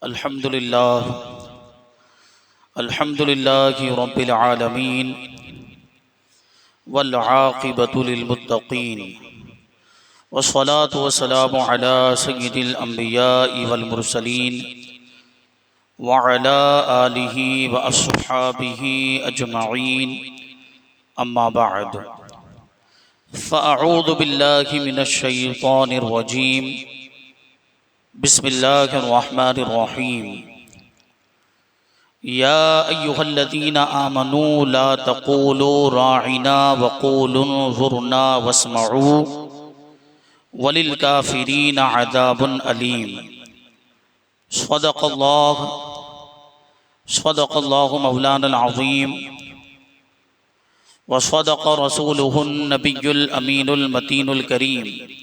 الحمد لله رب العالمين والعاقبة للمتقين والصلاة والسلام على سيد الأنبياء والمرسلين وعلى آله وأصحابه أجمعين أما بعد فأعوذ بالله من الشيطان الرجيم بسم الله الرحمن الرحيم يا أيها الذين آمنوا لا تقولوا راعنا وقولوا انظرنا واسمعوا وللكافرين عذاب أليم صدق الله مولانا العظيم وصدق رسوله النبي الأمين المتين الكريم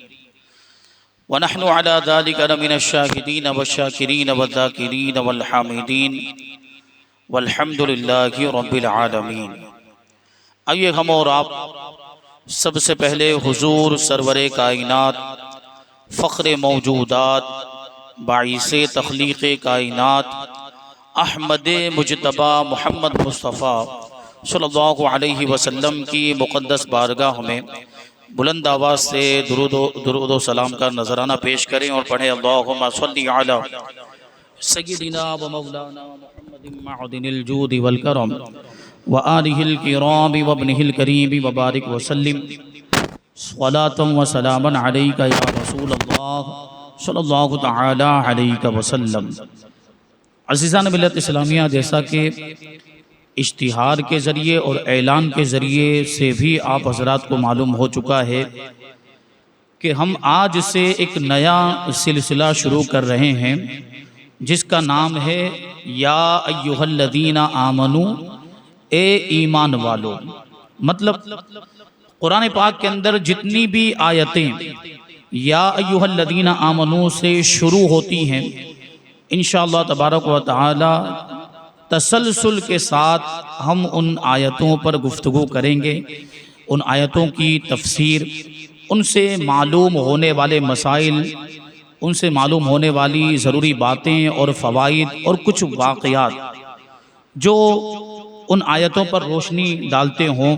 ونحن على ذلك من الشاهدين والشاكرين والذاكرين والحامدين والحمد للہ رب العالمین۔ آئیے ہم اور آپ سب سے پہلے حضور سرور کائنات، فخر موجودات، باعث تخلیق کائنات، احمد مجتبی محمد مصطفیٰ صلی اللہ علیہ وسلم کی مقدس بارگاہ میں بلند آواز سے درود و سلام کا نذرانہ پیش کریں اور پڑھیں اللہم صلی علی سیدنا و مولانا محمد معدن الجود والکرم وآلہ الکرام وابنہ الکریم وبارک وسلم صلاة و سلاما علیکہ یا رسول اللہ صلی اللہ تعالی علیہ وسلم۔ عزیزان ملت اسلامیہ، جیسا کہ اشتہار کے ذریعے اور اعلان کے ذریعے سے بھی آپ حضرات کو معلوم ہو چکا ہے کہ ہم آج سے ایک نیا سلسلہ شروع کر رہے ہیں جس کا نام ہے یا ایہا الذین آمنوا، اے ایمان والو۔ مطلب قرآن پاک کے اندر جتنی بھی آیتیں یا ایہا الذین آمنوا سے شروع ہوتی ہیں، انشاءاللہ تبارک و تعالی تسلسل کے ساتھ ہم ان آیتوں پر گفتگو کریں گے، ان آیتوں کی تفسیر، ان سے معلوم ہونے والے مسائل، ان سے معلوم ہونے والی ضروری باتیں اور فوائد اور کچھ واقعات جو ان آیتوں پر روشنی ڈالتے ہوں،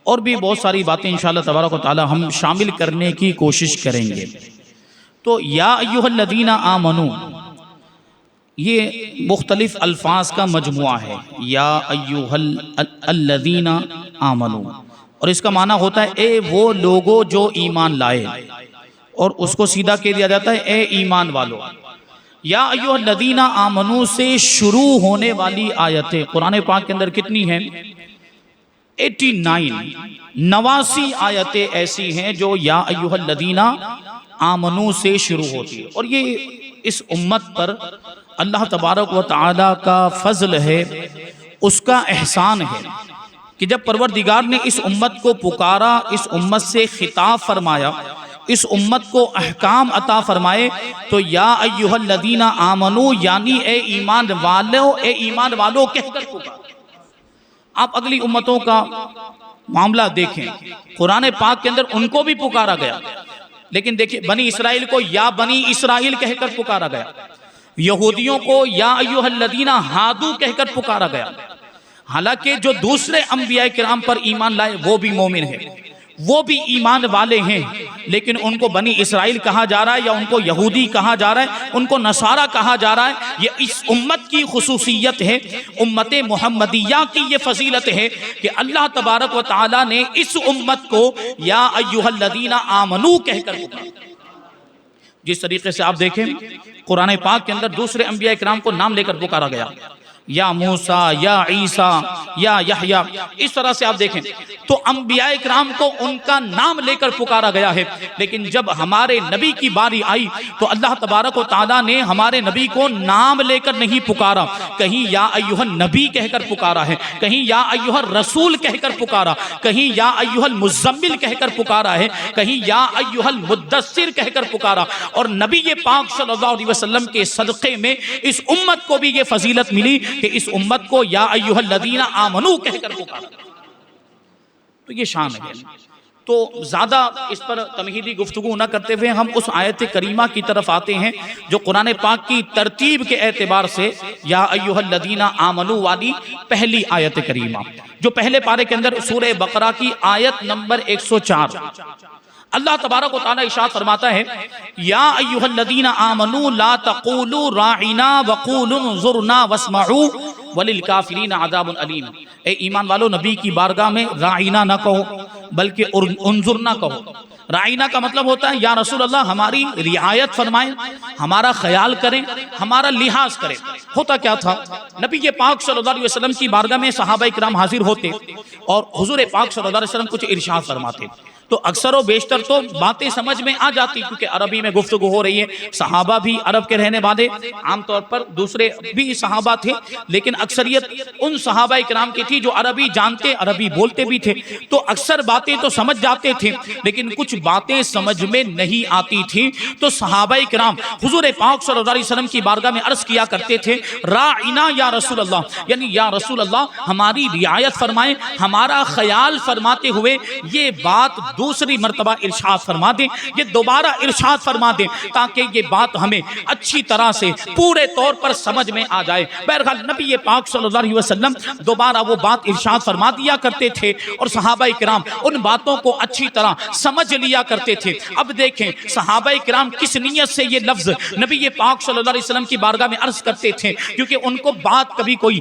اور بھی بہت ساری باتیں انشاءاللہ تبارک و تعالی ہم شامل کرنے کی کوشش کریں گے۔ تو یا ایہا الذین آمنوا یہ مختلف الفاظ کا مجموعہ ہے، یا ایہا الذین آمنوا، اور اس کا معنی ہوتا ہے اے وہ لوگو جو ایمان لائے، اور اس کو سیدھا کہہ دیا جاتا ہے اے ایمان والو۔ یا ایہا الذین آمنوا سے شروع ہونے والی آیتیں قرآن پاک کے اندر کتنی ہیں؟ 89 آیتیں ایسی ہیں جو یا ایہا الذین آمنوا سے شروع ہوتی ہے، اور یہ اس امت پر اللہ تبارک و تعالی کا فضل ہے، اس کا احسان ہے کہ جب پروردگار نے اس امت کو پکارا، اس امت سے خطاب فرمایا، اس امت کو احکام عطا فرمائے، تو یا ایہا الذین آمنوا یعنی اے ایمان والو کہہ کر پکارا۔ آپ اگلی امتوں کا معاملہ دیکھیں، قرآن پاک کے اندر ان کو بھی پکارا گیا، لیکن دیکھیں بنی اسرائیل کو یا بنی اسرائیل کہہ کر پکارا گیا، یہودیوں کو یا ایہا الذین ہادو کہہ کر پکارا گیا، حالانکہ جو دوسرے انبیاء کرام پر ایمان لائے وہ بھی مومن ہیں، وہ بھی ایمان والے ہیں، لیکن ان کو بنی اسرائیل کہا جا رہا ہے یا ان کو یہودی کہا جا رہا ہے، ان کو نصارہ کہا جا رہا ہے۔ یہ اس امت کی خصوصیت ہے، امت محمدیہ کی یہ فضیلت ہے کہ اللہ تبارک و تعالی نے اس امت کو یا ایہا الذین آمنوا کہہ کر پکارا۔ جس طریقے سے آپ دیکھیں قرآن پاک کے اندر دوسرے انبیاء کرام کو نام لے کر پکارا گیا، یا موسیٰ، یا عیسیٰ، یا یحییٰ، اس طرح سے آپ دیکھیں تو انبیاء کرام کو ان کا نام لے کر پکارا گیا ہے، لیکن جب ہمارے نبی کی باری آئی تو اللہ تبارک و تعالیٰ نے ہمارے نبی کو نام لے کر نہیں پکارا، کہیں یا ایہا النبی کہہ کر پکارا ہے، کہیں یا ایہا الرسول کہہ کر پکارا، کہیں یا ایہا المزمل کہہ کر پکارا ہے، کہیں یا ایہا المدثر کہہ کر پکارا، اور نبی پاک صلی اللہ علیہ وسلم کے صدقے میں اس امت کو بھی یہ فضیلت ملی کہ اس امت کو یا ایہا الذین آمنوا کہہ کر پکارا۔ تو یہ شان ہے۔ تو زیادہ اس پر تمہیدی گفتگو نہ کرتے ہوئے ہم اس آیت کریمہ کی طرف آتے ہیں جو قرآن پاک کی ترتیب کے اعتبار سے یا ایھا الذین آمنوا والی پہلی آیت کریمہ، جو پہلے پارے کے اندر سورہ بقرہ کی آیت نمبر 104، اللہ تبارک و تعالی ارشاد فرماتا ہے یا ایھا الذین آمنوا لا تقولوا راعنا وقولوا انظرنا واسمعوا وللکافرین عذاب علیم۔ اے ایمان والو، نبی کی بارگاہ میں راعنا نہ کہو بلکہ انظرنا کہو۔ راعنا کا مطلب ہوتا ہے یا رسول اللہ ہماری رعایت فرمائیں، ہمارا خیال کریں، ہمارا لحاظ کریں۔ ہوتا کیا تھا، نبی پاک صلی اللہ علیہ وسلم کی بارگاہ میں صحابہ کرام حاضر ہوتے اور حضور پاک صلی اللہ علیہ وسلم کچھ ارشاد فرماتے تو اکثر و بیشتر تو باتیں سمجھ میں آ جاتی، کیونکہ عربی میں گفتگو ہو رہی ہے، صحابہ بھی عرب کے رہنے والے، عام طور پر دوسرے بھی صحابہ تھے، لیکن اکثریت ان صحابہ کرام کی تھی جو عربی جانتے، عربی بولتے بھی تھے، تو اکثر باتیں تو سمجھ جاتے تھے، لیکن کچھ باتیں سمجھ میں نہیں آتی تھی، تو صحابہ کرام حضور پاک صلی اللہ علیہ وسلم کی بارگاہ میں عرض کیا کرتے تھے راعنا یا رسول اللہ، یعنی یا رسول اللہ ہماری رعایت فرمائیں، ہمارا خیال فرماتے ہوئے یہ بات دوسری مرتبہ ارشاد فرما دیں، یہ دوبارہ ارشاد فرما دیں، تاکہ یہ بات ہمیں اچھی طرح سے پورے طور پر سمجھ میں آ جائے۔ بہرحال نبی پاک صلی اللہ علیہ وسلم دوبارہ وہ بات ارشاد فرما دیا کرتے تھے اور صحابہ کرام ان باتوں کو اچھی طرح سمجھ لیا کرتے تھے۔ اب دیکھیں صحابہ کرام کس نیت سے یہ لفظ نبی پاک صلی اللہ علیہ وسلم کی بارگاہ میں عرض کرتے تھے، کیونکہ ان کو بات کبھی کوئی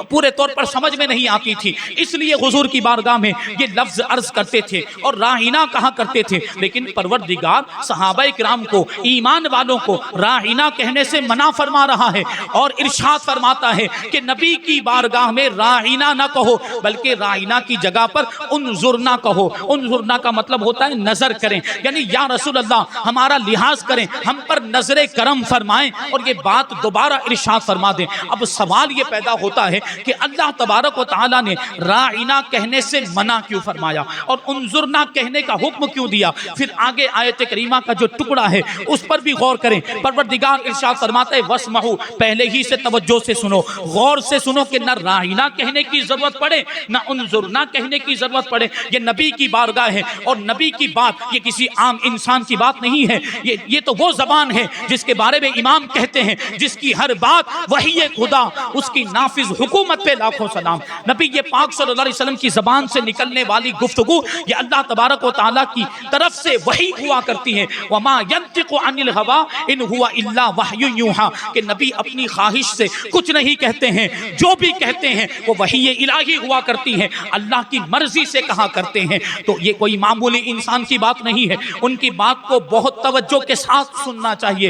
پورے طور پر سمجھ میں نہیں آتی تھی، اس لیے حضور کی بارگاہ میں یہ لفظ عرض کرتے تھے اور راہینا کہا کرتے تھے، لیکن پروردگار صحابہ کرام کو، ایمان والوں کو راہینا کہنے سے منع فرما رہا ہے اور ارشاد فرماتا ہے کہ نبی کی بارگاہ میں راہینا نہ کہو بلکہ راہینا کی جگہ پر انظرنا کہو۔ انظرنا کا مطلب ہوتا ہے نظر کریں، یعنی یا رسول اللہ ہمارا لحاظ کریں، ہم پر نظر کرم فرمائیں اور یہ بات دوبارہ ارشاد فرما دیں۔ اب سوال یہ پیدا ہوتا ہے کہ اللہ تبارک و تعالی نے راعنا کہنے سے منع کیوں فرمایا اور انظرنا کہنے کا حکم کیوں دیا؟ پھر آگے آیت کریمہ کا جو ٹکڑا ہے اس پر بھی غور کریں۔ پروردگار ارشاد فرماتا ہے واسمعوا، پہلے ہی سے توجہ سے سنو، غور سے سنو کہ نہ راعنا کہنے کی ضرورت پڑے نہ انظرنا کہنے کی ضرورت پڑے۔ یہ نبی کی بارگاہ ہے اور نبی کی بات یہ کسی عام انسان کی بات نہیں ہے، یہ تو وہ زبان ہے جس کے بارے میں امام کہتے ہیں جس کی ہر بات وحی خدا، اس کی نافذ حکومت پہ لاکھوں سلام۔ نبی یہ پاک صلی اللہ علیہ وسلم کی زبان سے نکلنے والی گفتگو یہ اللہ تبارک و تعالیٰ کی طرف سے وحی ہوا کرتی ہے۔ وما ينطق عن الهوى ان هو الا وحی یوحى، کہ نبی اپنی خواہش سے کچھ نہیں کہتے ہیں، جو بھی کہتے ہیں وہ وحی الہی ہوا کرتی ہے، اللہ کی مرضی سے کہا کرتے ہیں۔ تو یہ کوئی معمولی انسان کی بات نہیں ہے، ان کی بات کو بہت توجہ کے ساتھ سننا چاہیے،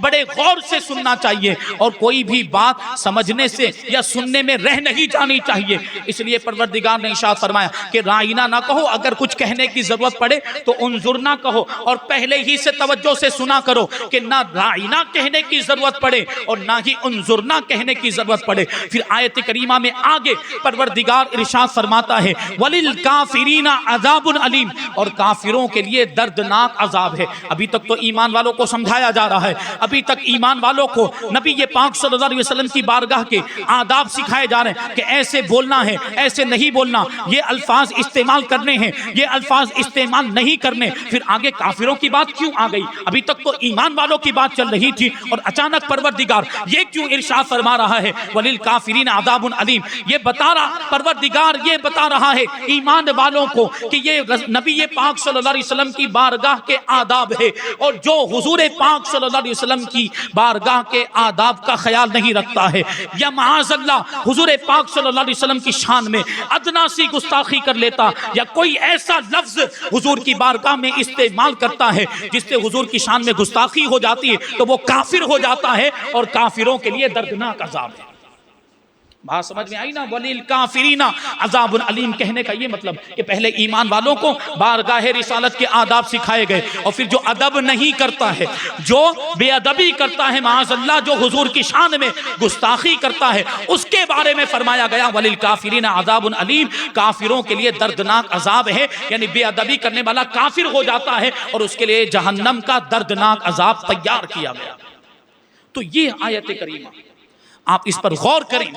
بڑے غور سے سننا چاہیے اور کوئی بھی بات سمجھنے سے یا سننے میں رہ نہیں جانی چاہیے۔ اس لیے پروردگار نے ارشاد فرمایا کہ راعنا نہ کہو، اگر کچھ کہنے کی ضرورت پڑے تو انظرنا کہو، اور پہلے ہی سے توجہ سے سنا کرو کہ نہ راعنا کہنے کی ضرورت پڑے اور نہ ہی انظرنا کہنے کی ضرورت پڑے۔ پھر آیت کریمہ میں آگے پروردگار ارشاد فرماتا ہے وَلِلْكَافِرِينَ عَذَابٌ عَلِيمٌ، اور کافروں کے لیے دردناک عذاب ہے۔ ابھی تک تو ایمان والوں کو سمجھایا جا رہا ہے، ابھی تک ایمان والوں کو نبی پاک صلی اللہ علیہ وسلم کی بارگاہ کے آداب سکھائے جا رہے ہیں کہ ایسے بولنا ہے، ایسے نہیں بولنا، یہ الفاظ استعمال کرنے ہیں، یہ الفاظ استعمال نہیں کرنے۔ پھر آگے کافروں کی بات کیوں آ گئی؟ ابھی تک تو ایمان والوں کی بات چل رہی تھی اور اچانک پروردگار یہ کیوں ارشاد فرما رہا ہے وَلِلْكَافِرِينَ عَذَابٌ عَلِيمٌ؟ یہ بتا رہا پروردگار، یہ بتا رہا ہے ایمان والوں کو کہ یہ نبی پاک صلی اللہ علیہ وسلم کی بارگاہ کے آداب ہے، اور جو حضور پاک صلی اللہ علیہ وسلم کی بارگاہ کے آداب کا خیال نہیں رکھتا ہے یا معاذ اللہ حضور پاک صلی اللہ علیہ وسلم کی شان میں ادنا سی گستاخی کر لیتا یا کوئی ایسا لفظ حضور کی بارگاہ میں استعمال کرتا ہے جس سے حضور کی شان میں گستاخی ہو جاتی ہے تو وہ کافر ہو جاتا ہے، اور کافروں کے لیے دردناک عذاب ہے۔ بات سمجھ میں آئی نا؟ وَلِلْكَافِرِينَ عَذَابٌ عَلِيمٌ کہنے کا یہ مطلب کہ پہلے ایمان والوں کو بارگاہ رسالت کے آداب سکھائے گئے، اور پھر جو ادب نہیں کرتا ہے، جو بے ادبی کرتا ہے معاذ اللہ، جو حضور کی شان میں گستاخی کرتا ہے، اس کے بارے میں فرمایا گیا وَلِلْكَافِرِينَ عَذَابٌ عَلِيمٌ، کافروں کے لیے دردناک عذاب ہے، یعنی بے ادبی کرنے والا کافر ہو جاتا ہے اور اس کے لیے جہنم کا دردناک عذاب تیار کیا گیا۔ تو یہ آیت کریمہ آپ اس پر غور کریں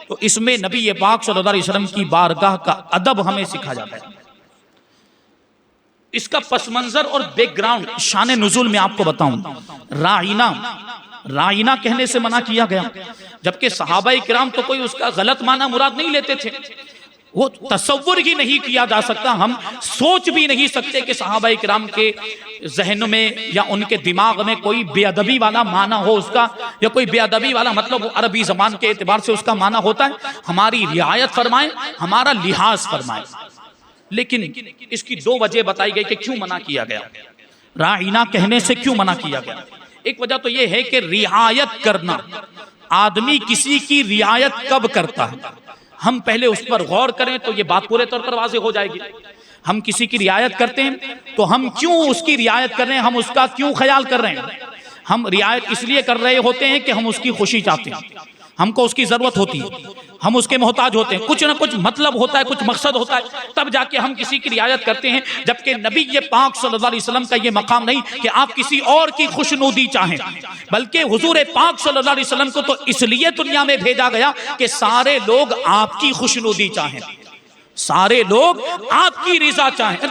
تو اس میں نبی پاک صلی اللہ علیہ وسلم کی بارگاہ کا ادب ہمیں سکھا جاتا ہے۔ اس کا پس منظر اور بیک گراؤنڈ شان نزول میں آپ کو بتاؤں. رائنا کہنے سے منع کیا گیا، جبکہ صحابہ کرام تو کوئی اس کا غلط معنی مراد نہیں لیتے تھے. وہ تصور ہی نہیں کیا جا سکتا، ہم سوچ بھی نہیں سکتے کہ صحابہ کرام کے ذہن میں یا ان کے دماغ میں کوئی بے ادبی والا معنی ہو اس کا، یا کوئی بے ادبی والا مطلب عربی زبان کے اعتبار سے اس کا معنی ہوتا ہے. ہماری رعایت فرمائیں، ہمارا لحاظ فرمائیں. لیکن اس کی دو وجہ بتائی گئی کہ کیوں منع کیا گیا، رائنا کہنے سے کیوں منع کیا گیا. ایک وجہ تو یہ ہے کہ رعایت کرنا، آدمی کسی کی رعایت کب کرتا ہے، ہم پہلے اس پر غور کریں تو یہ بات پورے طور پر واضح ہو جائے گی. ہم کسی کی رعایت کرتے ہیں تو ہم کیوں اس کی رعایت کر رہے ہیں، ہم اس کا کیوں خیال کر رہے ہیں. ہم رعایت اس لیے کر رہے ہوتے ہیں کہ ہم اس کی خوشی چاہتے ہیں، ہم کو اس کی ضرورت ہوتی ہے، ہم اس کے محتاج ہوتے ہیں، کچھ نہ کچھ مطلب ہوتا ہے، کچھ مقصد ہوتا ہے، تب جا کے ہم کسی کی رعایت کرتے ہیں. جبکہ نبی پاک صلی اللہ علیہ وسلم کا یہ مقام نہیں کہ آپ کسی اور کی خوشنودی چاہیں، بلکہ حضور پاک صلی اللہ علیہ وسلم کو تو اس لیے دنیا میں بھیجا گیا کہ سارے لوگ آپ کی خوشنودی چاہیں، سارے لوگ آپ کی رضا چاہیں.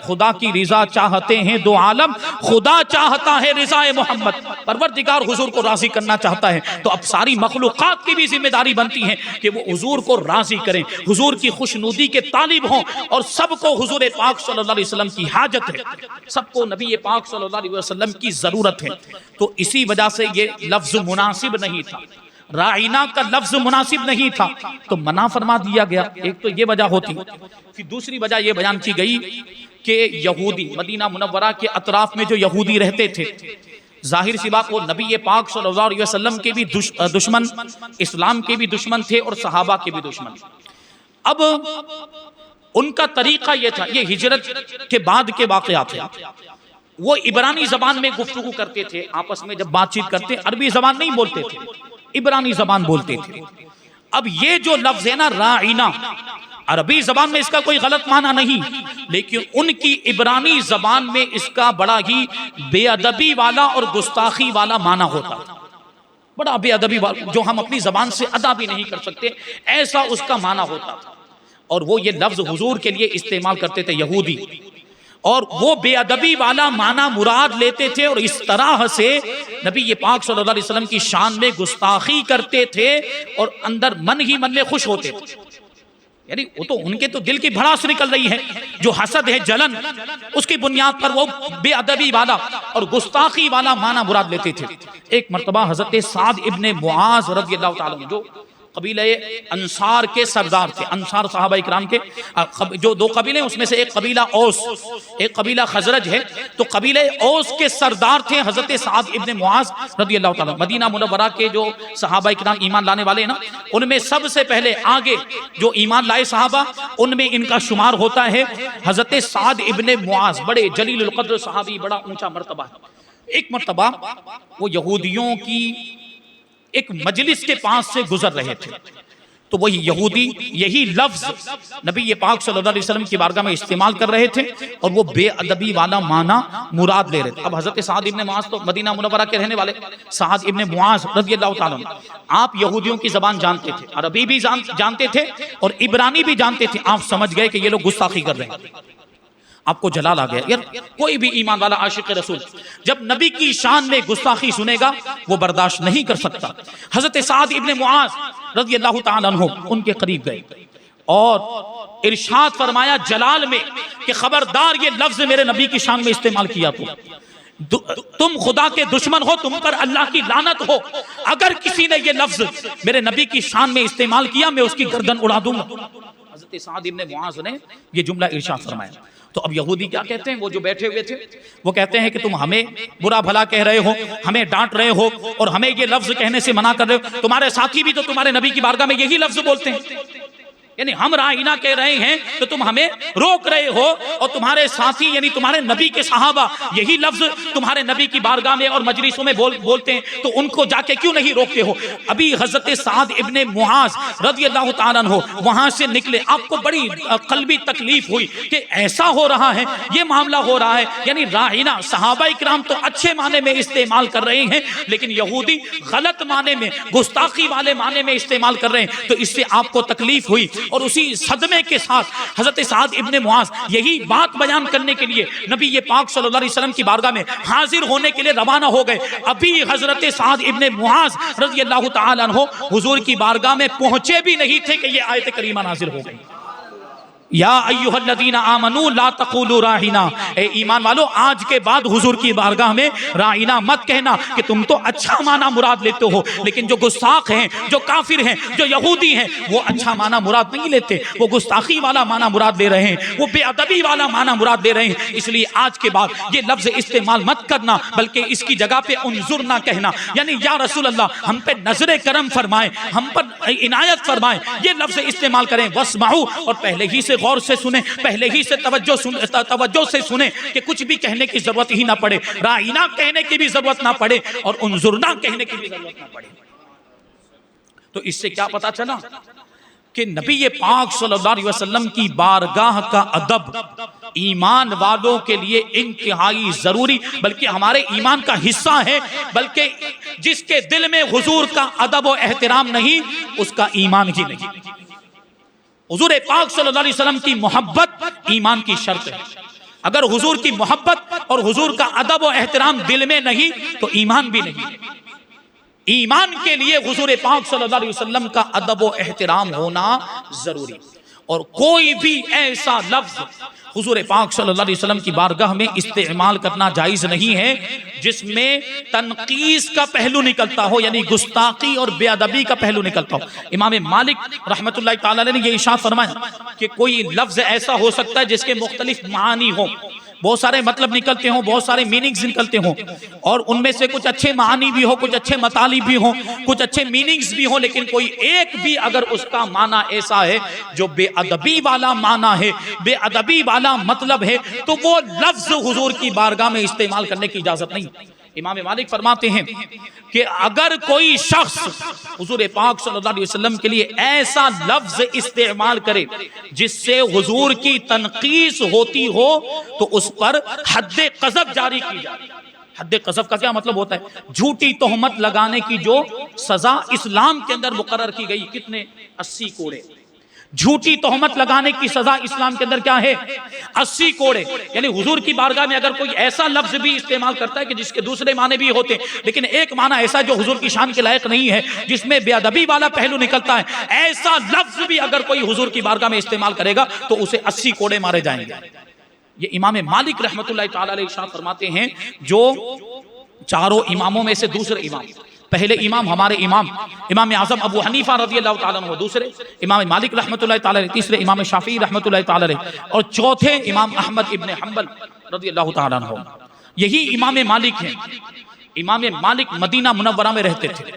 خدا کی رضا چاہتے ہیں دو عالم، خدا چاہتا ہے رضا محمد. پروردگار حضور کو راضی کرنا چاہتا ہے تو اب ساری مخلوقات کی بھی ذمہ داری بنتی ہے کہ وہ حضور کو راضی کریں، حضور کی خوشنودی کے طالب ہوں. اور سب کو حضور پاک صلی اللہ علیہ وسلم کی حاجت ہے، سب کو نبی پاک صلی اللہ علیہ وسلم کی ضرورت ہے. تو اسی وجہ سے یہ لفظ مناسب نہیں تھا، رائنا کا لفظ مناسب نہیں تھا تو منع فرما دیا گیا. ایک تو یہ وجہ ہوتی. پھر دوسری وجہ یہ بیان کی گئی کہ یہودی مدینہ منورہ کے اطراف میں جو یہودی رہتے تھے، ظاہر سی بات وہ نبی پاک صلی اللہ علیہ وسلم کے بھی دشمن، اسلام کے بھی دشمن تھے اور صحابہ کے بھی دشمن. اب ان کا طریقہ یہ تھا، یہ ہجرت کے بعد کے واقعات ہیں، وہ عبرانی زبان میں گفتگو کرتے تھے، آپس میں جب بات چیت کرتے عربی زبان نہیں بولتے تھے، عبرانی زبان بولتے تھے. اب یہ جو لفظ ہے نا رائنا، عربی زبان میں اس کا کوئی غلط معنی نہیں، لیکن ان کی عبرانی زبان میں اس کا بڑا ہی بے ادبی والا اور گستاخی والا معنی ہوتا، بڑا بے ادبی والا جو ہم اپنی زبان سے ادا بھی نہیں کر سکتے، ایسا اس کا معنی ہوتا. اور وہ یہ لفظ حضور کے لیے استعمال کرتے تھے یہودی، اور وہ بے ادبی والا معنی مراد لیتے تھے اور اس طرح سے نبی پاک صلی اللہ علیہ وسلم کی شان میں گستاخی کرتے تھے اور اندر من ہی من میں خوش ہوتے تھے. یعنی وہ تو ان کے تو دل کی بھڑاس نکل رہی ہے، جو حسد ہے، جلن، اس کی بنیاد پر وہ بے ادبی والا اور گستاخی والا معنی مراد لیتے تھے. ایک مرتبہ حضرت سعد ابن معاذ رضی اللہ تعالیٰ عنہ جو قبیلہ انصار کے سردار تھے، انصار صحابہ اکرام کے جو دو قبیلے اس میں سے ایک قبیلہ اوس، ایک قبیلہ خزرج ہے، تو قبیلہ اوس کے سردار تھے حضرت سعد ابن معاذ رضی اللہ تعالیٰ. مدینہ منورہ کے جو صحابہ اکرام ایمان لانے والے ہیں نا، ان میں سب سے پہلے آگے جو ایمان لائے صحابہ ان میں ان کا شمار ہوتا ہے حضرت سعد ابن معاذ، بڑے جلیل القدر صحابی، بڑا اونچا مرتبہ ہے. ایک مرتبہ وہ یہودیوں کی ایک مجلس کے پاس سے گزر رہے تھے تو وہی یہودی یہی لفظ نبی پاک صلی اللہ علیہ وسلم کی بارگاہ میں استعمال کر رہے تھے اور وہ بے ادبی والا معنی مراد لے رہے تھے. اب حضرت سعد ابن معاذ تو مدینہ منورہ کے رہنے والے، سعد ابن معاذ رضی اللہ تعالیٰ عنہ، آپ یہودیوں کی زبان جانتے تھے، عربی بھی جانتے تھے اور عبرانی بھی جانتے تھے. آپ سمجھ گئے کہ یہ لوگ گستاخی کر رہے ہیں. آپ کو جلال آ گیا. یار کوئی بھی ایمان والا عاشق رسول جب نبی کی شان میں گستاخی سنے گا وہ برداشت نہیں کر سکتا. حضرت سعد ابن معاذ رضی اللہ تعالیٰ عنہ ان کے قریب گئے اور ارشاد فرمایا جلال میں کہ خبردار یہ لفظ میرے نبی کی شان میں استعمال کیا تو تم خدا کے دشمن ہو، تم پر اللہ کی لعنت ہو. اگر کسی نے یہ لفظ میرے نبی کی شان میں استعمال کیا میں اس کی گردن اڑا دوں گا. حضرت سعد ابن معاذ نے یہ جملہ ارشاد فرمایا. تو اب یہودی کیا کہتے ہیں، وہ جو بیٹھے ہوئے تھے وہ کہتے ہیں کہ تم ہمیں برا بھلا کہہ رہے ہو، ہمیں ڈانٹ رہے ہو اور ہمیں یہ لفظ کہنے سے منع کر رہے ہو. تمہارے ساتھی بھی تو تمہارے نبی کی بارگاہ میں یہی لفظ بولتے ہیں، یعنی ہم رائنا کہہ رہے ہیں تو تم ہمیں روک رہے ہو اور تمہارے ساتھی یعنی تمہارے نبی کے صحابہ یہی لفظ تمہارے نبی کی بارگاہ میں اور مجلسوں میں بولتے ہیں تو ان کو جا کے کیوں نہیں روکتے ہو. ابھی حضرت سعد ابن معاذ رضی اللہ تعالیٰ عنہ وہاں سے نکلے. آپ کو بڑی قلبی تکلیف ہوئی کہ ایسا ہو رہا ہے، یہ معاملہ ہو رہا ہے. یعنی رائنا صحابہ اکرام تو اچھے معنی میں استعمال کر رہے ہیں لیکن یہودی غلط معنی میں، گستاخی والے معنی میں استعمال کر رہے ہیں. تو اس سے آپ کو تکلیف ہوئی. اور اسی صدمے کے ساتھ حضرت سعد ابن معاذ یہی بات بیان کرنے کے لیے نبی پاک صلی اللہ علیہ وسلم کی بارگاہ میں حاضر ہونے کے لیے روانہ ہو گئے. ابھی حضرت سعد ابن معاذ رضی اللہ تعالیٰ عنہ حضور کی بارگاہ میں پہنچے بھی نہیں تھے کہ یہ آیت کریمہ نازل ہو گئی. یا ایھا الذین آمنوا لا تقولوا راعنا، اے ایمان والو آج کے بعد حضور کی بارگاہ میں راعنا مت کہنا کہ تم تو اچھا معنی مراد لیتے ہو، لیکن جو گستاخ ہیں، جو کافر ہیں، جو یہودی ہیں، وہ اچھا معنی مراد نہیں لیتے، وہ گستاخی والا معنی مراد لے رہے ہیں، وہ بے ادبی والا معنی مراد لے رہے ہیں. اس لیے آج کے بعد یہ لفظ استعمال مت کرنا، بلکہ اس کی جگہ پہ انظرنا کہنا، یعنی یا رسول اللہ ہم پہ نظر کرم فرمائیں، ہم پر عنایت فرمائیں، یہ لفظ استعمال کریں. واسمعوا، اور پہلے ہی سے غور سے سنیں، پہلے ہی سے توجہ سے سنیں کہ کچھ بھی کہنے کی ضرورت ہی نہ پڑے، راعنا کہنے کی بھی ضرورت نہ پڑے اور انظرنا کہنے کی بھی ضرورت نہ پڑے. تو اس سے کیا پتا چلا کہ نبی پاک صلی اللہ علیہ وسلم کی بارگاہ کا ادب ایمان والوں کے لیے انتہائی ضروری، بلکہ ہمارے ایمان کا حصہ ہے. بلکہ جس کے دل میں حضور کا ادب و احترام نہیں، اس کا ایمان ہی نہیں. حضور پاک صلی اللہ علیہ وسلم کی محبت ایمان کی شرط ہے. اگر حضور کی محبت اور حضور کا ادب و احترام دل میں نہیں تو ایمان بھی نہیں. ایمان کے لیے حضور پاک صلی اللہ علیہ وسلم کا ادب و احترام ہونا ضروری. اور کوئی بھی ایسا لفظ حضور پاک صلی اللہ علیہ وسلم کی بارگاہ میں استعمال کرنا جائز نہیں ہے جس میں تنقیص کا پہلو نکلتا ہو، یعنی گستاخی اور بے ادبی کا پہلو نکلتا ہو. امام مالک رحمت اللہ تعالی علیہ نے یہ ارشاد فرمایا کہ کوئی لفظ ایسا ہو سکتا ہے جس کے مختلف معانی ہوں، بہت سارے مطلب نکلتے ہوں، بہت سارے میننگز نکلتے ہوں، اور ان میں سے کچھ اچھے معانی بھی ہوں، کچھ اچھے مطالب بھی ہوں، کچھ اچھے میننگز بھی ہوں، لیکن کوئی ایک بھی اگر اس کا معنی ایسا ہے جو بے ادبی والا معنی ہے، بے ادبی والا مطلب ہے، تو وہ لفظ حضور کی بارگاہ میں استعمال کرنے کی اجازت نہیں. امام مالک فرماتے ہیں کہ اگر کوئی شخص حضور پاک صلی اللہ علیہ وسلم کے لیے ایسا لفظ استعمال کرے جس سے حضور کی تنقیص ہوتی ہو تو اس پر حد قذف جاری کی جائے. حد قذف کا کیا مطلب ہوتا ہے؟ جھوٹی تہمت لگانے کی جو سزا اسلام کے اندر مقرر کی گئی. کتنے؟ 80 کوڑے. جھوٹی تہمت لگانے کی سزا اسلام کے اندر کیا ہے؟ 80 کوڑے. یعنی حضور کی بارگاہ میں اگر کوئی ایسا لفظ بھی استعمال کرتا ہے کہ جس کے دوسرے معنی بھی ہوتے ہیں، لیکن ایک معنی ایسا جو حضور کی شان کے لائق نہیں ہے، جس میں بے ادبی والا پہلو نکلتا ہے، ایسا لفظ بھی اگر کوئی حضور کی بارگاہ میں استعمال کرے گا تو اسے 80 کوڑے مارے جائیں گے. یہ امام مالک رحمت اللہ تعالی علیہ ارشاد فرماتے ہیں جو چاروں اماموں میں سے دوسرے امام، پہلے امام ہمارے امام اعظم ابو حنیفہ رضی اللہ تعالیٰ عنہ، دوسرے امام مالک رحمۃ اللہ تعالیٰ علیہ، تیسرے امام شافعی رحمۃ اللہ تعالیٰ علیہ، اور چوتھے امام احمد ابن حنبل رضی اللہ تعالیٰ عنہ. یہی امام مالک ہیں. امام مالک مدینہ منورہ میں رہتے تھے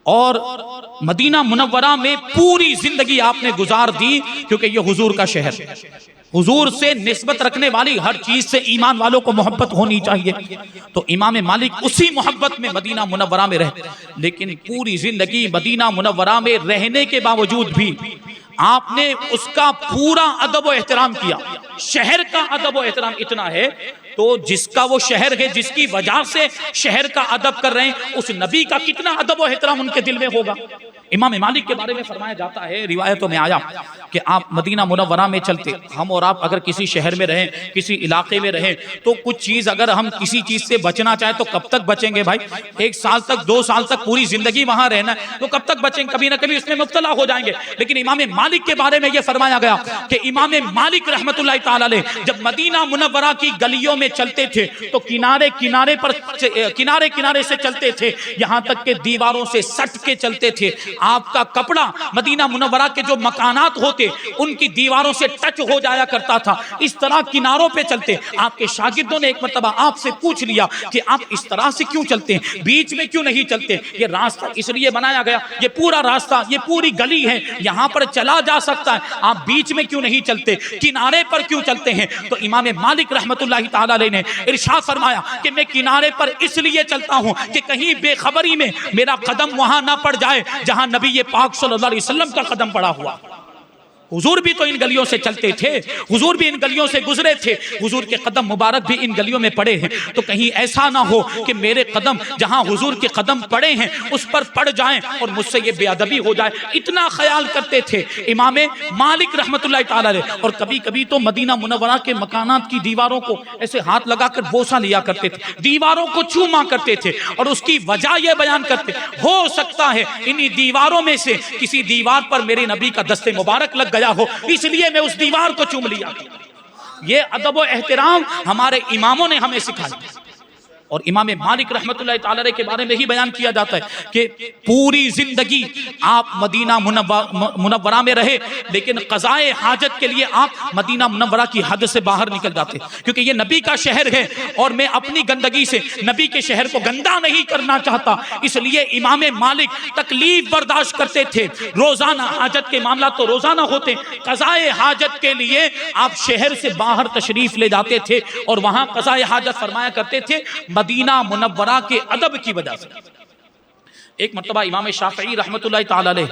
اور مدینہ منورہ میں پوری زندگی آپ نے گزار دی، کیونکہ یہ حضور کا شہر ہے. حضور سے نسبت رکھنے والی ہر چیز سے ایمان والوں کو محبت ہونی چاہیے. تو امام مالک اسی محبت میں مدینہ منورہ میں رہتے، لیکن پوری زندگی مدینہ منورہ میں رہنے کے باوجود بھی آپ نے اس کا پورا ادب و احترام کیا. شہر کا ادب و احترام اتنا ہے تو جس کا وہ شہر ہے، جس کی وجہ سے شہر کا ادب کر رہے ہیں، اس نبی کا کتنا ادب و احترام ان کے دل میں ہوگا. امام مالک کے بارے میں فرمایا جاتا ہے، روایتوں میں آیا کہ آپ مدینہ منورہ میں چلتے. ہم اور آپ اگر کسی شہر میں رہیں، کسی علاقے میں رہیں، تو کچھ چیز اگر ہم کسی چیز سے بچنا چاہیں تو کب تک بچیں گے بھائی؟ 1 سال تک، 2 سال تک، پوری زندگی وہاں رہنا ہے تو کب تک بچیں گے؟ کبھی نہ کبھی اس میں مبتلا ہو جائیں گے. لیکن امام مالک کے بارے میں یہ فرمایا گیا کہ امام مالک رحمت اللہ تعالی علیہ جب مدینہ منورہ کی گلیوں میں چلتے تھے تو کنارے کنارے سے چلتے تھے، یہاں تک کہ دیواروں سے سٹ کے چلتے تھے. آپ کا کپڑا مدینہ منورہ کے جو مکانات ہوتے ان کی دیواروں سے ٹچ ہو جایا کرتا تھا. اس طرح کناروں پہ چلتے. آپ کے شاگردوں نے ایک مرتبہ آپ سے پوچھ لیا کہ آپ اس طرح سے کیوں چلتے ہیں، بیچ میں کیوں نہیں چلتے؟ یہ راستہ اس لیے بنایا گیا، یہ پورا راستہ، یہ پوری گلی ہے، یہاں پر چلا جا سکتا ہے، آپ بیچ میں کیوں نہیں چلتے، کنارے پر کیوں چلتے ہیں؟ تو امام مالک رحمت اللہ تعالی علیہ نے ارشاد فرمایا کہ میں کنارے پر اس لیے چلتا ہوں کہ کہیں بے خبری میں میرا قدم وہاں نہ پڑ جائے جہاں نبی پاک صلی اللہ علیہ وسلم کا قدم پڑا ہوا. حضور بھی تو ان گلیوں سے چلتے تھے، حضور بھی ان گلیوں سے گزرے تھے، حضور کے قدم مبارک بھی ان گلیوں میں پڑے ہیں، تو کہیں ایسا نہ ہو کہ میرے قدم جہاں حضور کے قدم پڑے ہیں اس پر پڑ جائیں اور مجھ سے یہ بے ادبی ہو جائے، اتنا خیال کرتے تھے امام مالک رحمت اللہ تعالی علیہ۔ اور کبھی کبھی تو مدینہ منورہ کے مکانات کی دیواروں کو ایسے ہاتھ لگا کر بوسہ لیا کرتے تھے، دیواروں کو چوما کرتے تھے، اور اس کی وجہ یہ بیان کرتے ہو سکتا ہے انہی دیواروں میں سے کسی دیوار پر میرے نبی کا دست مبارک لگ گیا ہو، اس لیے میں اس دیوار کو چوم لیا۔ یہ ادب و احترام ہمارے اماموں نے ہمیں سکھایا۔ اور امام مالک رحمت اللہ تعالی علیہ کے بارے میں ہی بیان کیا جاتا ہے کہ پوری زندگی آپ مدینہ منورہ میں رہے، لیکن قضائے حاجت کے لیے آپ مدینہ منورہ کی حد سے باہر نکل جاتے، کیونکہ یہ نبی کا شہر ہے اور میں اپنی گندگی سے نبی کے شہر کو گندا نہیں کرنا چاہتا، اس لیے امام مالک تکلیف برداشت کرتے تھے۔ روزانہ حاجت کے معاملات تو روزانہ ہوتے، قضائے حاجت کے لیے آپ شہر سے باہر تشریف لے جاتے تھے اور وہاں قضائے حاجت فرمایا کرتے تھے مدینہ منورہ کے ادب کی وجہ سے۔ ایک مرتبہ امام شافعی رحمت اللہ تعالی علیہ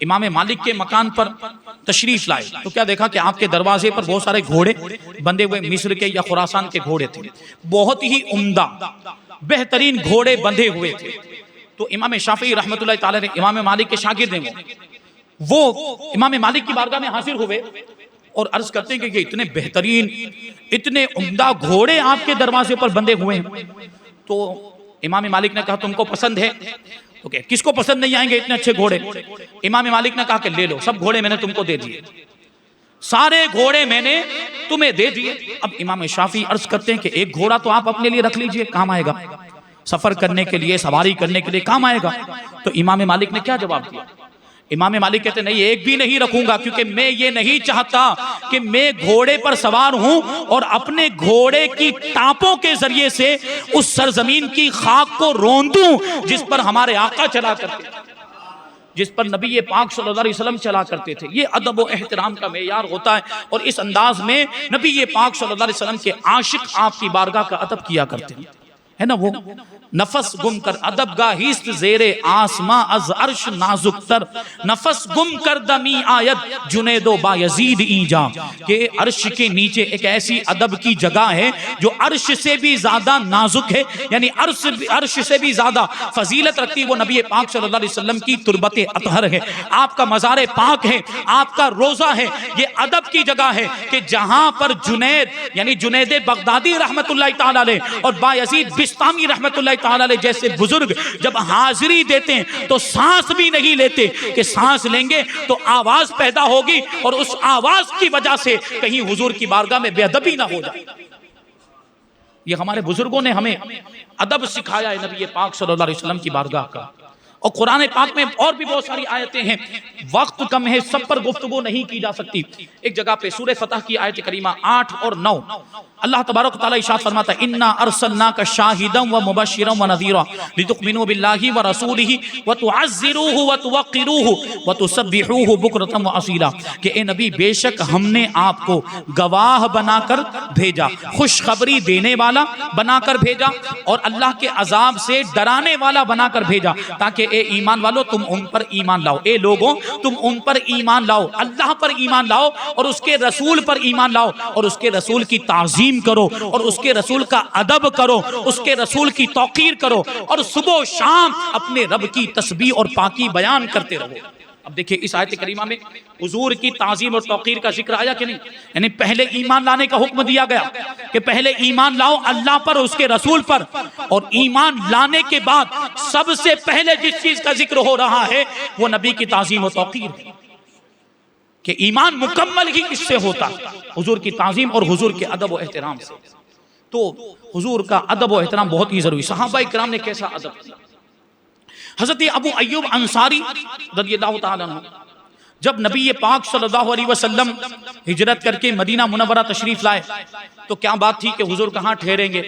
امام مالک کے مکان پر تشریف لائے تو کیا دیکھا کہ آپ کے دروازے پر بہت سارے گھوڑے بندھے ہوئے، مصر کے یا خراسان کے گھوڑے تھے، بہت ہی عمدہ بہترین گھوڑے بندھے ہوئے تھے۔ تو امام شافعی رحمت اللہ تعالی علیہ امام مالک کے شاگرد ہیں، وہ امام مالک کی بارگاہ میں حاضر ہوئے اور عرض کرتے ہیں کہ یہ اتنے بہترین اتنے عمدہ گھوڑے آپ کے دروازے پر بندھے ہوئے ہیں۔ تو امام مالک نے کہا تم کو پسند ہے؟ تو کہ کس کو پسند نہیں آئیں گے اتنے اچھے گھوڑے؟ امام مالک نے کہا کہ لے لو، سب گھوڑے میں نے تم کو دے دیے، سارے گھوڑے میں نے تمہیں دے دیے۔ اب امام شافعی عرض کرتے ہیں کہ ایک گھوڑا تو آپ اپنے لیے رکھ لیجئے، کام آئے گا، سفر کرنے کے لیے، سواری کرنے کے لیے کام آئے گا۔ تو امام مالک نے کیا جواب دیا؟ امام مالک کہتے ہیں نہیں، ایک بھی نہیں رکھوں گا، کیونکہ میں یہ نہیں چاہتا کہ میں گھوڑے پر سوار ہوں اور اپنے گھوڑے کی ٹانپوں کے ذریعے سے اس سرزمین کی خاک کو روندوں جس پر ہمارے آقا چلا کرتے تھے، جس پر نبی پاک صلی اللہ علیہ وسلم چلا کرتے تھے۔ یہ ادب و احترام کا معیار ہوتا ہے، اور اس انداز میں نبی پاک صلی اللہ علیہ وسلم کے عاشق آپ کی بارگاہ کا ادب کیا کرتے ہیں، ہے نا؟ وہ نفس گم کر ادب گاہیست زیر آسماں از عرش نازک تر، نفس گم کر دمی آیت جنید و بایزید اینجا، کہ عرش کے نیچے ایک ایسی ادب کی جگہ ہے جو عرش سے بھی زیادہ نازک ہے، یعنی عرش سے بھی زیادہ فضیلت رکھتی، وہ نبی پاک صلی اللہ علیہ وسلم کی تربت اطہر ہے، آپ کا مزار پاک ہے، آپ کا روزہ ہے۔ یہ ادب کی جگہ ہے کہ جہاں پر جنید یعنی جنید بغدادی رحمت اللہ تعالی علیہ اور بایزید بستامی رحمت اللہ تعالی علیہ جیسے بزرگ جب حاضری دیتے ہیں تو سانس بھی نہیں لیتے، کہ سانس لیں گے تو آواز پیدا ہوگی اور اس آواز کی وجہ سے کہیں حضور کی بارگاہ میں بے ادبی نہ ہو جائے۔ یہ ہمارے بزرگوں نے ہمیں ادب سکھایا ہے نبی پاک صلی اللہ علیہ وسلم کی بارگاہ کا۔ اور قرآن پاک میں اور بھی بہت ساری آیتیں ہیں، وقت کم ہے، سب پر گفتگو نہیں کی جا سکتی۔ ایک جگہ پہ سورہ فتح کی آیت کریمہ 8 اور 9 اللہ تبارک و تعالیٰ ارشاد فرماتا ہے انا ارسلناک شاہدا ومبشرا ونذیرا لتؤمنوا باللہ ورسولہ وتعزروہ وتوقروہ وتسبحوہ بکرۃ واصیلا، کہ اے نبی بے شک ہم نے آپ کو گواہ بنا کر بھیجا، خوشخبری دینے والا بنا کر بھیجا، اور اللہ کے عذاب سے ڈرانے والا بنا کر بھیجا، تاکہ اے ایمان والو تم ان پر ایمان لاؤ، اے لوگوں تم ان پر ایمان لاؤ، اللہ پر ایمان لاؤ اور اس کے رسول پر ایمان لاؤ، اور اس کے رسول کی تعظیم کرو اور اس کے رسول کا ادب کرو، اس کے رسول کی توقیر کرو، اور صبح و شام اپنے رب کی تسبیح اور پاکی بیان کرتے رہو۔ اب دیکھیں اس آیت کریمہ میں حضور کی تعظیم اور توقیر کا ذکر آیا کہ نہیں؟ یعنی پہلے ایمان لانے کا حکم دیا گیا کہ پہلے ایمان لاؤ اللہ پر اور اس کے رسول پر، اور ایمان لانے کے بعد سب سے پہلے جس چیز کا ذکر ہو رہا ہے وہ نبی کی تعظیم و توقیر ہے، کہ ایمان مکمل ہی اس سے ہوتا ہے، حضور کی تعظیم اور حضور کے ادب و احترام سے۔ تو حضور کا ادب و احترام بہت ہی ضروری۔ صحابہ کرام نے کیسا ادب کیا؟ حضرت ابو ایوب انصاری رضی اللہ تعالیٰ عنہ جب نبی پاک صلی اللہ علیہ وسلم ہجرت کر کے مدینہ منورہ تشریف لائے تو کیا بات تھی کہ حضور کہاں ٹھہریں گے؟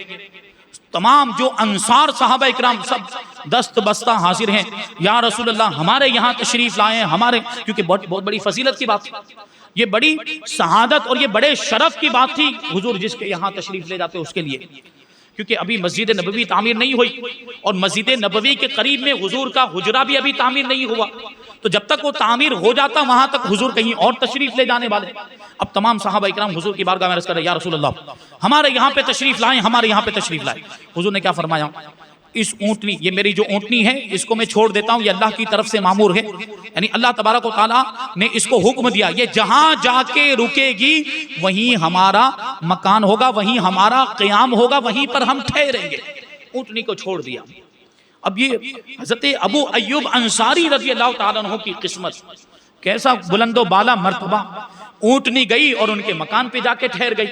تمام جو انصار صحابہ اکرام سب دست بستہ حاضر ہیں، یا رسول اللہ ہمارے یہاں تشریف لائے ہیں، ہمارے، کیونکہ بہت بڑی فضیلت کی بات تھی، یہ بڑی سعادت اور یہ بڑے شرف کی بات تھی حضور جس کے یہاں تشریف لے جاتے اس کے لیے، کیونکہ ابھی مسجد نبوی تعمیر نہیں ہوئی اور مسجد نبوی کے قریب میں حضور کا حجرہ بھی ابھی تعمیر نہیں ہوا، تو جب تک وہ تعمیر ہو جاتا وہاں تک حضور کہیں اور تشریف لے جانے والے. اب تمام صحابہ اکرام حضور کی بارگاہ میں عرض کر رہے یا رسول اللہ ہمارے یہاں پہ تشریف لائیں، ہمارے یہاں پہ تشریف لائیں. حضور نے کیا فرمایا؟ اس اونٹنی، یہ میری جو اونٹنی ہے اس کو میں چھوڑ دیتا ہوں، یہ اللہ کی طرف سے مامور ہے، یعنی اللہ تبارک و تعالیٰ نے اس کو حکم دیا یہ جہاں جا کے رکے گی وہیں ہمارا مکان ہوگا، وہیں ہمارا قیام ہوگا، وہیں پر ہم ٹھہریں گے. اونٹنی کو چھوڑ دیا. اب یہ حضرت ابو ایوب انصاری رضی اللہ تعالیٰ عنہ کی قسمت، کیسا بلند و بالا مرتبہ. اونٹنی گئی اور ان کے مکان پہ جا کے ٹھہر گئی.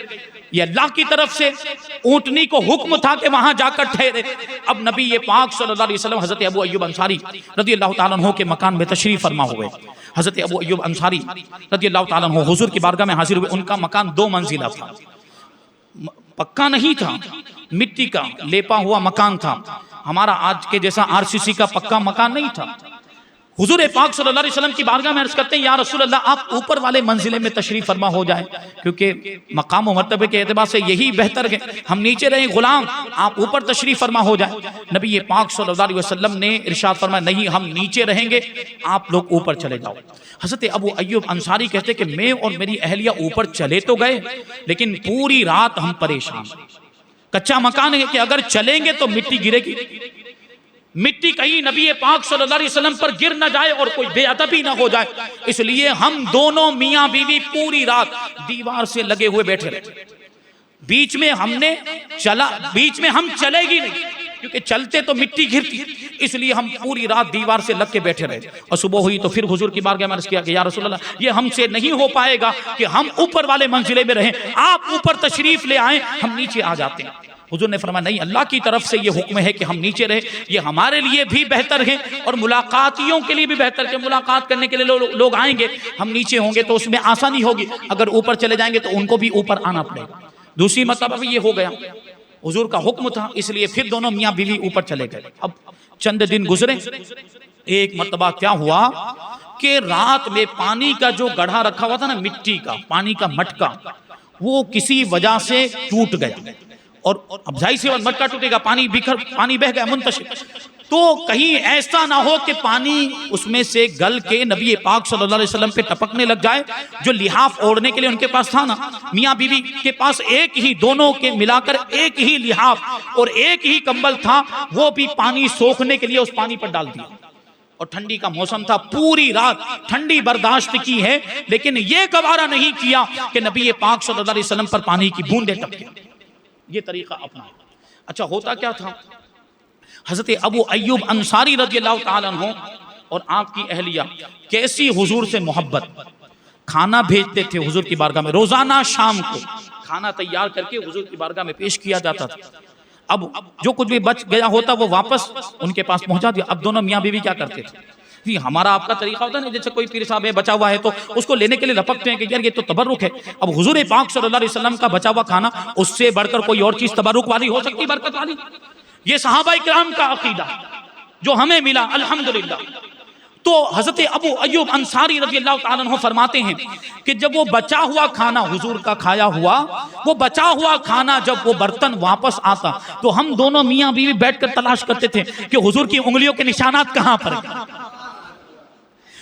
یہ اللہ کی طرف سے اونٹنی کو حکم تھا کہ وہاں جا کر ٹھہرے. اب نبی پاک صلی اللہ علیہ وسلم حضرت ابو ایوب انصاری رضی اللہ تعالیٰ عنہ کے مکان میں تشریف فرما ہوئے. حضرت ابو ایوب انصاری رضی اللہ تعالیٰ عنہ حضور کی بارگاہ میں حاضر ہوئے. ان کا مکان 2 منزلہ تھا، پکا نہیں تھا، مٹی کا لیپا ہوا مکان تھا. ہمارا آج کے جیسا RCC کا پکا مکان نہیں تھا. حضور پاک صلی اللہ علیہ وسلم کی بارگاہ میں عرض کرتے ہیں یا رسول اللہ آپ اوپر والے منزلے میں تشریف فرما ہو جائیں، کیونکہ مقام و مرتبے کے اعتبار سے یہی بہتر ہے، ہم نیچے رہیں غلام، آپ اوپر تشریف فرما ہو جائیں. نبی پاک صلی اللہ علیہ وسلم نے ارشاد فرمایا نہیں ہم نیچے رہیں گے، آپ لوگ اوپر چلے جاؤ. حضرت ابو ایوب انصاری کہتے کہ میں اور میری اہلیہ اوپر چلے تو گئے لیکن پوری رات ہم پریشان. کچا مکان ہے کہ اگر چلیں گے تو مٹی گرے گی، مٹی کہیں نبی پاک صلی اللہ علیہ وسلم پر گر نہ جائے اور کوئی بے ادبی نہ ہو جائے. اس لیے ہم دونوں میاں بیوی پوری رات دیوار سے لگے ہوئے بیٹھے رہے. بیچ میں ہم چلے گی نہیں کیونکہ چلتے تو مٹی گرتی، اس لیے ہم پوری رات دیوار سے لگ کے بیٹھے رہے. اور صبح ہوئی تو پھر حضور کی بارگاہ میں عرض کیا کہ یا رسول اللہ یہ ہم سے نہیں ہو پائے گا کہ ہم اوپر والے منزلے میں رہیں، آپ اوپر تشریف لے آئیں، ہم نیچے آ جاتے ہیں. حضور نے فرمایا نہیں اللہ کی طرف سے یہ حکم ہے کہ ہم نیچے رہیں، یہ ہمارے لیے بھی بہتر ہے اور ملاقاتیوں کے لیے بھی بہتر ہے. ملاقات کرنے کے لیے لوگ آئیں گے، ہم نیچے ہوں گے تو اس میں آسانی ہوگی، اگر اوپر چلے جائیں گے تو ان کو بھی اوپر آنا پڑے گا. دوسری مرتبہ بھی یہ ہو گیا، حضور کا حکم تھا اس لیے پھر دونوں میاں بیوی اوپر چلے گئے. اب چند دن گزرے. ایک مرتبہ کیا ہوا کہ رات میں پانی کا جو گڑھا رکھا ہوا تھا نا، مٹی کا پانی کا مٹکا، وہ کسی وجہ سے ٹوٹ گیا. اور اب ظاہر سی بات مٹکا ٹوٹے گا، پانی بہہ گیا منتشر. تو کہیں ایسا نہ ہو کہ پانی اس میں سے گل کے نبی پاک صلی اللہ علیہ وسلم پہ ٹپکنے لگ جائے. جو لحاف اوڑھنے کے لیے ان کے پاس تھا نا، میاں بیوی کے پاس ایک ہی، دونوں کے ملا کر ایک ہی لحاف اور ایک ہی کمبل تھا، وہ بھی پانی سوکھنے کے لیے اس پانی پر ڈال دیا. اور ٹھنڈی کا موسم تھا، پوری رات ٹھنڈی برداشت کی ہے لیکن یہ گوارا نہیں کیا کہ نبی پاک صلی اللہ علیہ وسلم پر پانی کی بوندیں ٹپکیں. یہ طریقہ اپنا. اچھا ہوتا کیا تھا، حضرت ابو ایوب انصاری رضی اللہ تعالیٰ عنہ اور آپ کی اہلیہ کیسی حضور سے محبت. کھانا بھیجتے تھے حضور کی بارگاہ میں، روزانہ شام کو کھانا تیار کر کے حضور کی بارگاہ میں پیش کیا جاتا تھا. اب جو کچھ بھی بچ گیا ہوتا وہ واپس ان کے پاس پہنچا دیا. اب دونوں میاں بیوی کیا کرتے تھے، ہمارا آپ کا طریقہ ہوتا ہے نا، جیسے کوئی پیر صاحب ہے بچا ہوا ہے تو اس کو لینے کے لیے لپکتے ہیں کہ یار یہ تو تبرک ہے. اب حضور پاک صلی اللہ علیہ وسلم کا بچا ہوا کھانا، اس سے بڑھ کر کوئی اور چیز تبرک والی ہو سکتی، برکت والی؟ یہ صحابہ کرام کا عقیدہ جو ہمیں ملا الحمدللہ. تو حضرت ابو ایوب انصاری رضی اللہ تعالیٰ عنہ فرماتے ہیں کہ جب وہ بچا ہوا کھانا حضور کا کھایا ہوا، وہ بچا ہوا کھانا جب وہ برتن واپس آتا تو ہم دونوں میاں بیوی بیٹھ کر تلاش کرتے تھے کہ حضور کی انگلیوں کے نشانات کہاں پر ہیں،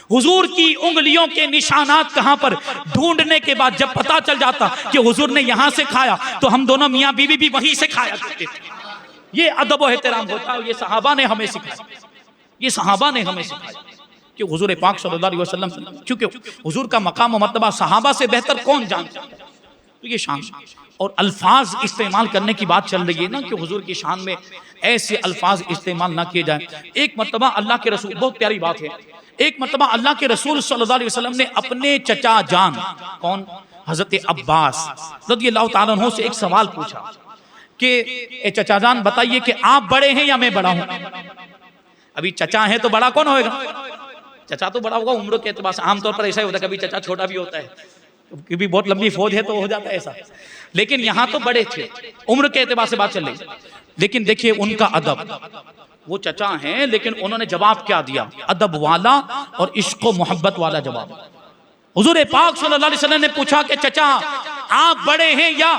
حضور کی انگلیوں کے نشانات کہاں پر. ڈھونڈنے کے بعد جب پتا چل جاتا کہ حضور نے یہاں سے کھایا تو ہم دونوں میاں بیوی بھی وہیں سے کھایا کرتے تھے. یہ ادب و احترام ہوتا ہے، یہ صحابہ نے ہمیں سکھایا، یہ صحابہ نے ہمیں سکھایا کہ حضور پاک صلی اللہ علیہ وسلم، کیونکہ حضور کا مقام و مرتبہ صحابہ سے بہتر کون جانتا ہے. تو یہ شان اور الفاظ استعمال کرنے کی بات چل رہی ہے نا کہ حضور کی شان میں ایسے الفاظ استعمال نہ کیے جائیں. ایک مرتبہ اللہ کے رسول، بہت پیاری بات ہے، ایک مرتبہ اللہ کے رسول صلی اللہ علیہ وسلم نے اپنے چچا جان کون حضرت عباس رضی اللہ تعالیٰ عنہ سے ایک سوال پوچھا کہ اے چچا جان بتائیے کہ آپ بڑے ہیں یا میں بڑا ہوں. ابھی چچا ہیں تو بڑا کون ہوئے گا، چچا تو بڑا ہوگا عمر کے اعتبار سے. عام طور پر ایسا ہی ہوتا ہے، کبھی چچا چھوٹا بھی ہوتا ہے، کبھی بہت لمبی فوج ہے تو ہو جاتا ہے ایسا. لیکن یہاں تو بڑے تھے، عمر کے اعتبار سے بات چل رہی. لیکن دیکھیے ان کا ادب، وہ چچا ہیں لیکن انہوں نے جواب کیا دیا، ادب والا اور عشق و محبت والا جواب. حضور پاک صلی اللہ علیہ وسلم نے پوچھا کہ چچا آپ بڑے ہیں یا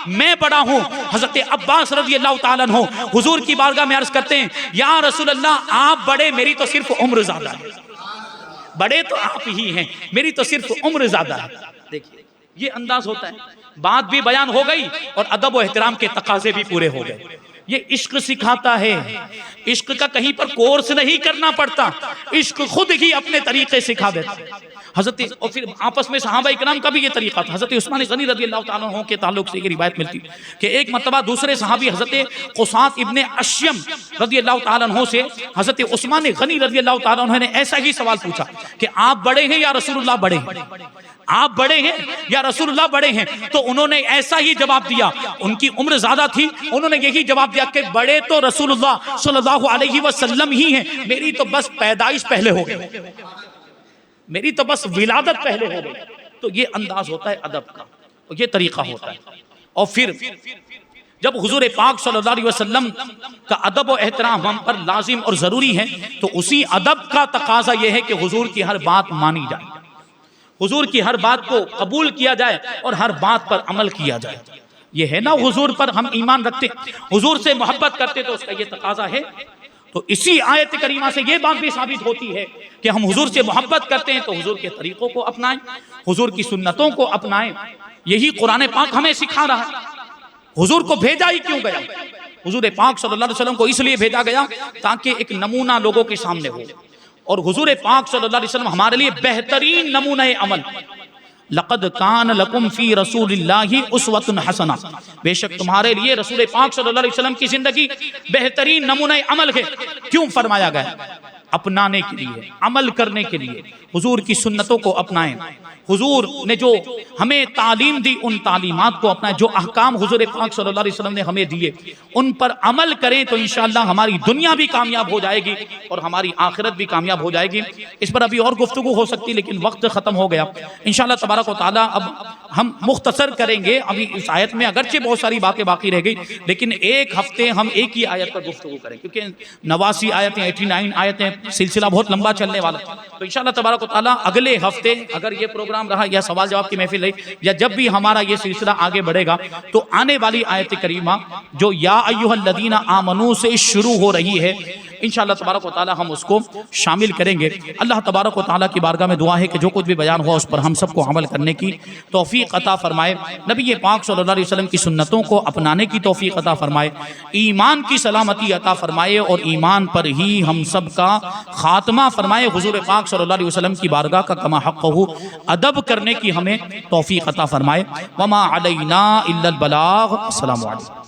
میں بڑا ہوں. حضرت عباس رضی اللہ تعالیٰ عنہ حضور کی بارگاہ میں عرض کرتے ہیں یا رسول اللہ آپ بڑے، میری تو صرف عمر زیادہ ہے. بڑے تو آپ ہی ہیں، میری تو صرف عمر زیادہ ہے. دیکھیے یہ انداز ہوتا ہے. بات بھی بیان ہو گئی اور ادب و احترام کے تقاضے بھی پورے ہو گئے. یہ عشق سکھاتا ہے. عشق کا کہیں پر کورس نہیں کرنا پڑتا، عشق خود ہی اپنے طریقے سکھا دیتا. حضرت اور پھر آپس میں صحابہ اکرام کا بھی یہ طریقہ تھا. حضرت عثمان غنی رضی اللہ تعالیٰ عنہ کے تعلق سے یہ روایت ملتی کہ ایک مرتبہ دوسرے صحابی حضرت قصات ابن اشیم رضی اللہ تعالیٰ عنہ سے حضرت عثمان غنی رضی اللہ تعالیٰ عنہ نے ایسا ہی سوال پوچھا کہ آپ بڑے ہیں یا رسول اللہ بڑے ہیں؟ آپ بڑے ہیں یا رسول اللہ بڑے ہیں؟ تو انہوں نے ایسا ہی جواب دیا. ان کی عمر زیادہ تھی، انہوں نے یہی جواب دیا کہ بڑے تو رسول اللہ صلی اللہ علیہ وسلم ہی ہیں، میری تو بس پیدائش پہلے ہو گئی، میری تو بس ولادت پہلے ہو گئی. تو یہ انداز ہوتا ہے ادب کا، یہ طریقہ ہوتا ہے. اور پھر جب حضور پاک صلی اللہ علیہ وسلم کا ادب و احترام ہم پر لازم اور ضروری ہے تو اسی ادب کا تقاضا یہ ہے کہ حضور کی ہر بات مانی جائے، حضور کی ہر بات کو قبول کیا جائے اور ہر بات پر عمل کیا جائے. یہ ہے نا حضور پر ہم ایمان رکھتے، حضور سے محبت کرتے، تو اس کا یہ تقاضا ہے. تو اسی آیت کریمہ سے یہ بات بھی ثابت ہوتی ہے کہ ہم حضور سے محبت کرتے ہیں تو حضور کے طریقوں کو اپنائیں، حضور کی سنتوں کو اپنائیں. یہی قرآن پاک ہمیں سکھا رہا ہے. حضور کو بھیجا ہی کیوں گیا؟ حضور پاک صلی اللہ علیہ وسلم کو اس لیے بھیجا گیا تاکہ ایک نمونہ لوگوں کے سامنے ہو. اور حضور پاک صلی اللہ علیہ وسلم ہمارے لیے بہترین نمونہ عمل. لقد کان لکم فی رسول اللہ اسوۃ حسنہ، بے شک تمہارے لیے رسول پاک صلی اللہ علیہ وسلم کی زندگی بہترین نمونہ عمل ہے. کیوں فرمایا گیا؟ اپنانے کے لیے، عمل کرنے کے لیے. حضور کی سنتوں کو اپنائیں، حضور نے جو ہمیں تعلیم دی ان تعلیمات کو اپنائیں، جو احکام حضور پاک صلی اللہ علیہ وسلم نے ہمیں دیے ان پر عمل کریں تو انشاءاللہ ہماری دنیا بھی کامیاب ہو جائے گی اور ہماری آخرت بھی کامیاب ہو جائے گی. اس پر ابھی اور گفتگو ہو سکتی لیکن وقت ختم ہو گیا. انشاءاللہ تبارک و تعالیٰ اب ہم مختصر کریں گے. ابھی اس آیت میں اگرچہ بہت ساری باتیں باقی رہ گئی لیکن ایک ہفتے ہم ایک ہی آیت پر گفتگو کریں کیونکہ 89 آیتیں 89 آیتیں سلسلہ بہت لمبا چلنے والا. تو انشاءاللہ تبارک و تعالیٰ اگلے ہفتے اگر یہ پروگرام رہا یا سوال جواب کی محفل رہی یا جب بھی ہمارا یہ سلسلہ آگے بڑھے گا تو آنے والی آیت کریمہ جو یا ایھا الذین آمنوا سے شروع ہو رہی ہے انشاءاللہ تبارک و تعالی ہم اس کو شامل کریں گے. اللہ تبارک و تعالی کی بارگاہ میں دعا ہے کہ جو کچھ بھی بیان ہوا اس پر ہم سب کو عمل کرنے کی توفیق عطا فرمائے. نبی پاک صلی اللہ علیہ وسلم کی سنتوں کو اپنانے کی توفیق عطا فرمائے. ایمان کی سلامتی عطا فرمائے اور ایمان پر ہی ہم سب کا خاتمہ فرمائے. حضور پاک صلی اللہ علیہ وسلم کی بارگاہ کا کما حقہ ادب کرنے کی ہمیں توفیق عطا فرمائے. وما علینا الا البلاغ. السلام علیکم.